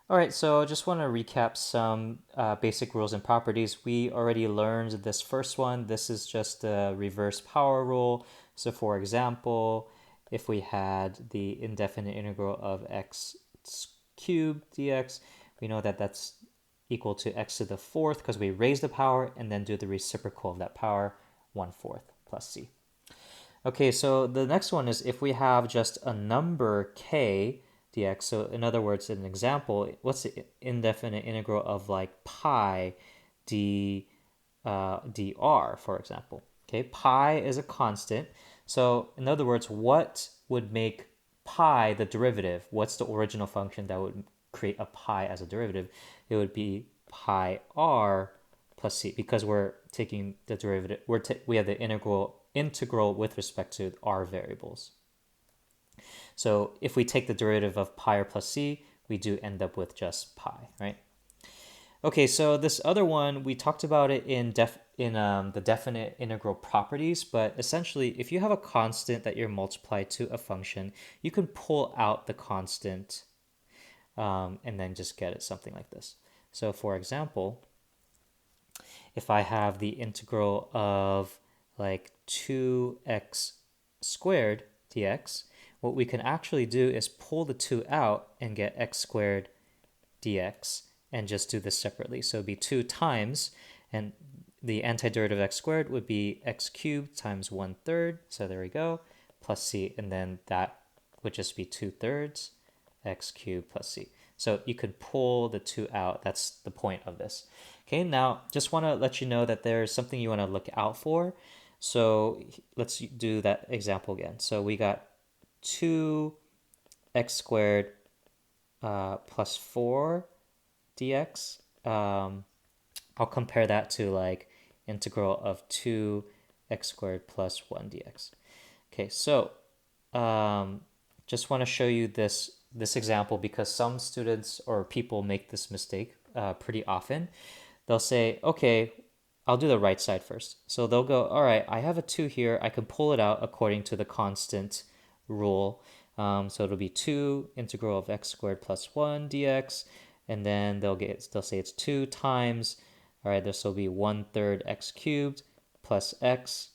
All right, so I just want to recap some basic rules and properties. We already learned this first one. This is just the reverse power rule. So for example, if we had the indefinite integral of x cubed dx, we know that that's equal to x to the fourth because we raise the power and then do the reciprocal of that power, 1/4 plus c. Okay, so the next one is if we have just a number k dx. So in other words, an example, what's the indefinite integral of like pi dr, for example? Okay, pi is a constant. So in other words, what would make pi the derivative? What's the original function that would create a pi as a derivative? It would be pi r plus c because we're taking the derivative. We have the integral with respect to our variables. So if we take the derivative of pi r plus c, we do end up with just pi, right? Okay, so this other one, we talked about it in the definite integral properties, but essentially, if you have a constant that you're multiplied to a function, you can pull out the constant and then just get it something like this. So for example, if I have the integral of like 2x squared dx, what we can actually do is pull the 2 out and get x squared dx and just do this separately. So it'd be 2 times, and the antiderivative of x squared would be x cubed times 1/3. So there we go, plus c, and then that would just be 2/3 x cubed plus c. So you could pull the 2 out. That's the point of this. Okay, now just want to let you know that there's something you want to look out for. So let's do that example again. So we got 2x squared plus 4 dx. I'll compare that to like integral of 2x squared plus 1 dx. Okay, so just want to show you this example because some students or people make this mistake pretty often. They'll say, okay, I'll do the right side first. So they'll go, all right, I have a 2 here. I can pull it out according to the constant rule. So it'll be 2 integral of x squared plus 1 dx. And then they'll say it's 2 times, all right, this will be 1/3 x cubed plus x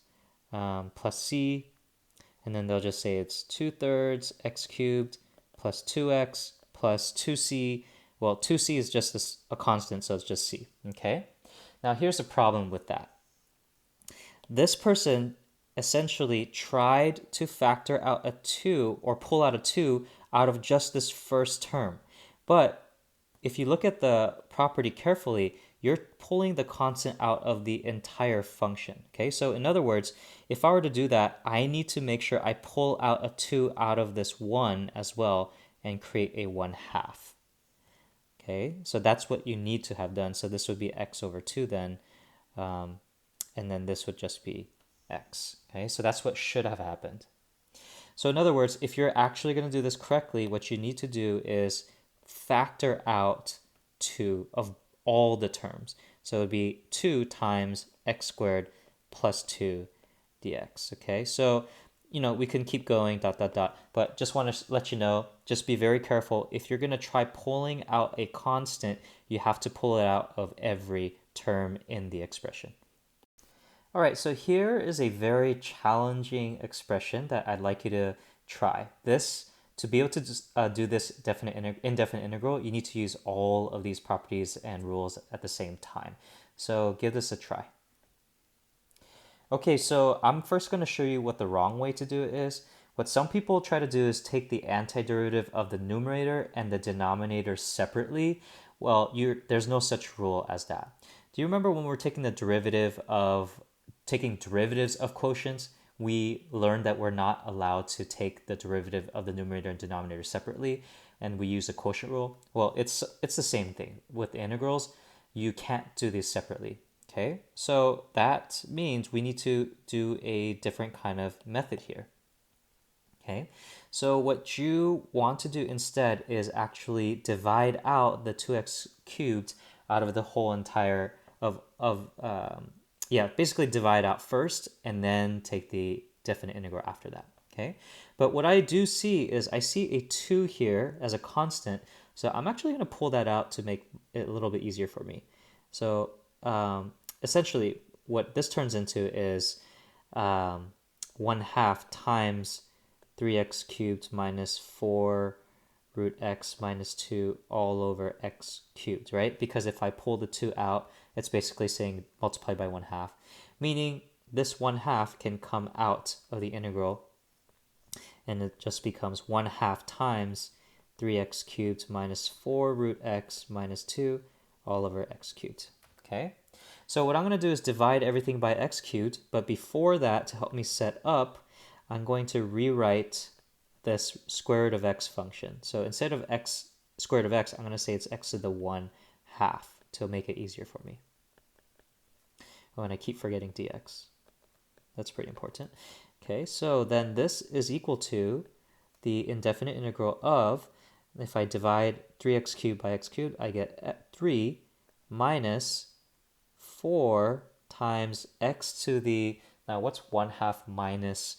plus c. And then they'll just say it's 2/3 x cubed plus 2x plus 2c. Well, 2c is just a constant, so it's just c. Okay? Now, here's a problem with that. This person essentially tried to factor out a 2 or pull out a 2 out of just this first term. But if you look at the property carefully, you're pulling the constant out of the entire function. Okay, so in other words, if I were to do that, I need to make sure I pull out a 2 out of this 1 as well and create a 1/2. Okay, so that's what you need to have done. So this would be x over 2 then, and then this would just be x. Okay, so that's what should have happened. So in other words, if you're actually going to do this correctly, what you need to do is factor out 2 of all the terms. So it would be 2 times x squared plus 2 dx. Okay, so we can keep going dot dot dot, but just want to let you know, just be very careful. If you're going to try pulling out a constant, you have to pull it out of every term in the expression. All right, so here is a very challenging expression that I'd like you to try. To be able to do this indefinite integral, you need to use all of these properties and rules at the same time. So give this a try. Okay, so I'm first going to show you what the wrong way to do it is. What some people try to do is take the antiderivative of the numerator and the denominator separately. Well, there's no such rule as that. Do you remember when we were taking derivatives of quotients? We learned that we're not allowed to take the derivative of the numerator and denominator separately, and we use the quotient rule. Well, it's the same thing with integrals. You can't do these separately. Okay, so that means we need to do a different kind of method here. Okay, so what you want to do instead is actually divide out the 2x cubed out of the whole entire basically divide out first and then take the definite integral after that. Okay, but what I do see is I see a 2 here as a constant, So I'm actually going to pull that out to make it a little bit easier for me. So essentially, what this turns into is 1/2 times 3x cubed minus 4 root x minus 2 all over x cubed, right? Because if I pull the 2 out, it's basically saying multiply by 1/2, meaning this 1/2 can come out of the integral, and it just becomes 1/2 times 3x cubed minus 4 root x minus 2 all over x cubed. Okay, so what I'm going to do is divide everything by x cubed, but before that, to help me set up, I'm going to rewrite this square root of x function. So instead of x square root of x, I'm going to say it's x to the 1/2 to make it easier for me. Oh, and I keep forgetting dx. That's pretty important. Okay, so then this is equal to the indefinite integral of, if I divide 3x cubed by x cubed, I get 3 minus 4 times x to the, now what's 1/2 minus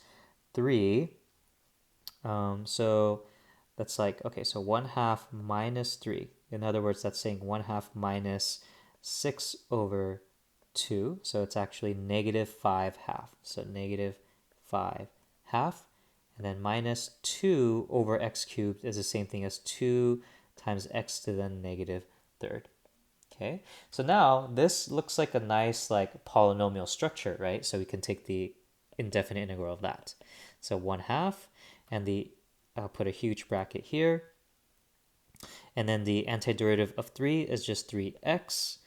3? So that's like, okay, so 1/2 minus 3. In other words, that's saying 1/2 minus 6 over 2. So it's actually -5/2. So -5/2. And then minus 2 over x cubed is the same thing as 2 times x to the -3rd. Okay, so now this looks like a nice like polynomial structure, right? So we can take the indefinite integral of that. So 1/2, and I'll put a huge bracket here. And then the antiderivative of 3 is just 3x.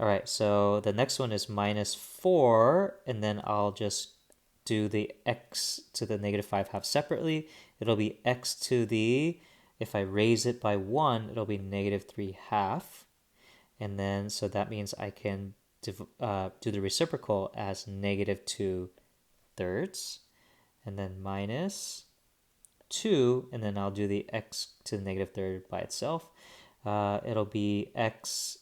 All right, so the next one is minus 4, and then I'll just do the x to the -5/2 separately. It'll be x to the, if I raise it by 1, it'll be -3/2. And then, so that means I can do the reciprocal as -2/3. And then minus 2, and then I'll do the x to the -3rd by itself. It'll be x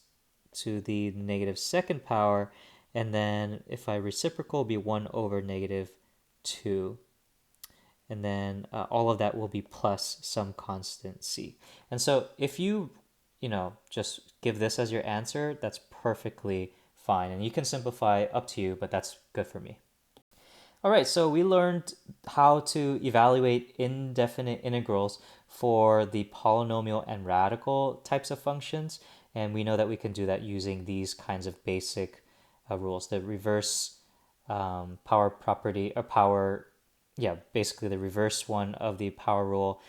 to the -2nd power, and then if I reciprocal, it'll be 1 over -2. And then all of that will be plus some constant c. And so if you just give this as your answer, that's perfectly fine. And you can simplify up to you, but that's good for me. All right, so we learned how to evaluate indefinite integrals for the polynomial and radical types of functions. And we know that we can do that using these kinds of basic rules. The reverse power property, or power, basically the reverse one of the power rule,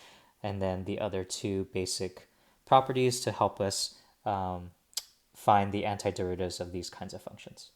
and then the other two basic properties to help us find the antiderivatives of these kinds of functions.